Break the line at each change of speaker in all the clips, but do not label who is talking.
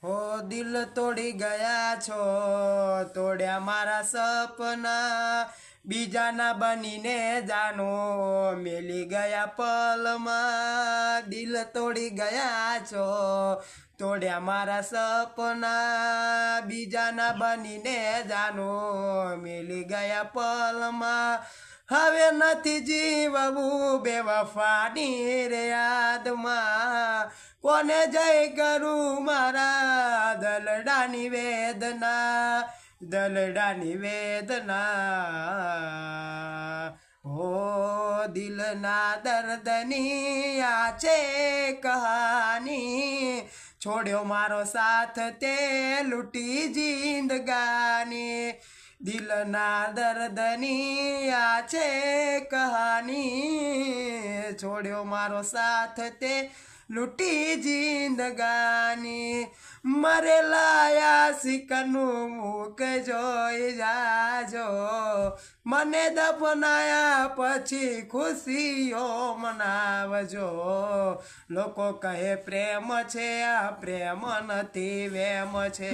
હો દિલ તોડી ગયા છો, તોડ્યા મારા સપના, બીજાના બનીને જાનો મેલી ગયા પલમાં. દિલ તોડી ગયા છો, તોડ્યા મારા સપના, બીજાના બનીને જાનો મેલી ગયા પલમાં. હવે નથી જીવવું બેવફાની રે યાદમાં, કોને જય કરું મારા દલડાની વેદના, દલડાની વેદના. હો દિલના દર્દની આ છે કહાની, છોડ્યો મારો સાથ તે લૂટી જિંદગાની. દિલના દર્દની આ છે કહાની, છોડ્યો મારો સાથ તે લૂટી જિંદગાની. મરેલા યાસિકનું મુખ જોઈ જાજો, મને દફનાયા પછી ખુશીઓ મનાવજો. લોકો કહે પ્રેમ છે આ પ્રેમ નથી વેમ છે,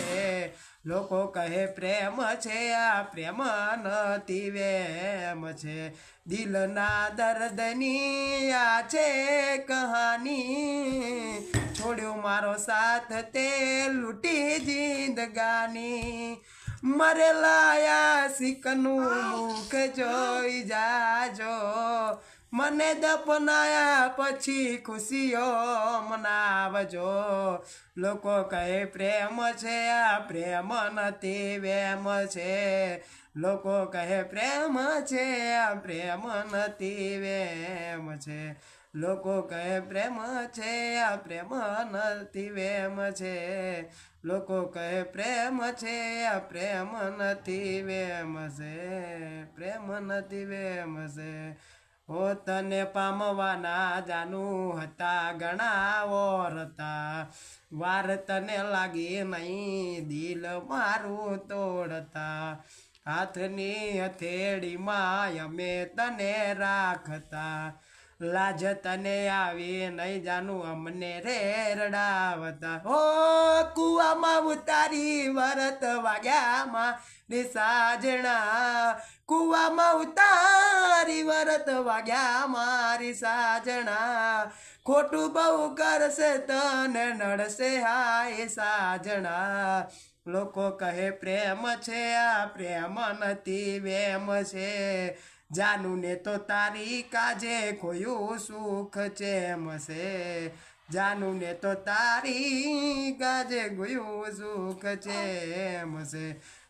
લોકો કહે પ્રેમ છે આ પ્રેમ નથી વેમ છે. દિલના દર્દની આ છે કહાની, છોડ્યો મારો સાથ તે લૂટી જિંદગાની. મરેલા યાસિકનું મુખ જોઈ જાજો, મને દફનાયા પછી ખુશીઓ મનાવજો. લોકો કહે પ્રેમ છે આ પ્રેમ નથી વેમ છે, લોકો કહે પ્રેમ છે આ પ્રેમ નથી વેમ છે, લોકો કહે પ્રેમ છે આ પ્રેમ નથી વેમ છે, લોકો કહે પ્રેમ છે આ પ્રેમ નથી વેમ છે, પ્રેમ નથી વેમ છે. ઓ તને પામવાના જાનું હતા ઘણા ઓરતા, વાર તને લાગી નહીં દિલ મારું તોડતા. હાથની હથેળીમાં અમે તને રાખતા, લાજ તને આવી નહીં જાનું અમને રે રડાવતા. હો કુવામાં ઉતારી વરત વાગ્યામાં રે સાજણા, કુવામાં ઉતારી વરત વાગ્યા મારી સાજણા. ખોટું બહુ કરશે તને નડશે હાય સાજણા. લોકો કહે પ્રેમ છે આ પ્રેમ નથી વેમ છે, જાનું ને તો તારી કાજે ખોયું સુખ ચેમ છે, જાનું ને તો તારી કાજે ગયું સુખ ચેમ છે.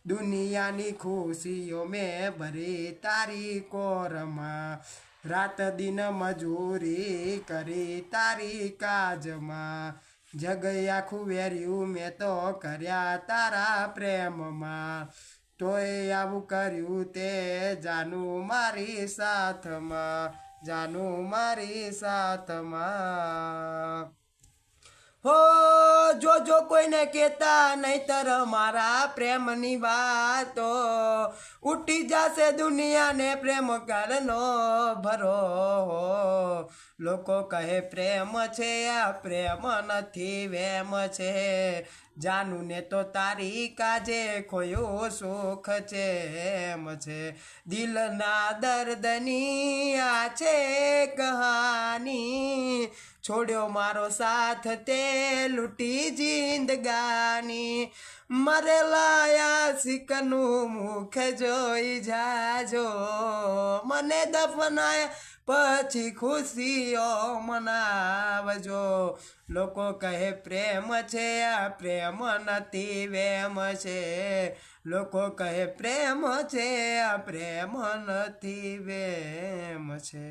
દુનિયાની ખુશીઓ મેં ભરી તારી કોરમાં, રાત દિન મજૂરી કરી તારી કાજમાં. જગ આખું વેર્યું મેં તો કર્યા તારા પ્રેમમાં, તોય આવું કર્યું તે જાનું મારી સાથમાં, જાનું મારી સાથમાં. હો જો કોઈને કહેતા નહીતર મારા પ્રેમની વાતો, ઉઠી જશે દુનિયાને પ્રેમ કરનો ભરો. લોકો કહે પ્રેમ છે આ પ્રેમ નથી વેમ છે, જાનું ને તો તારી કાજે ખોયું સુખ છે એમ છે. દિલના દર્દની આ છે કહાની, છોડ્યો મારો સાથ તે લૂટી જિંદગાની. મરેલા યાસિકનું મુખ જોઈ જાજો, મને દફનાયા પછી ખુશીઓ મનાવજો. લોકો કહે પ્રેમ છે આ પ્રેમ નથી વેમ છે, લોકો કહે પ્રેમ છે આ પ્રેમ નથી વેમ છે.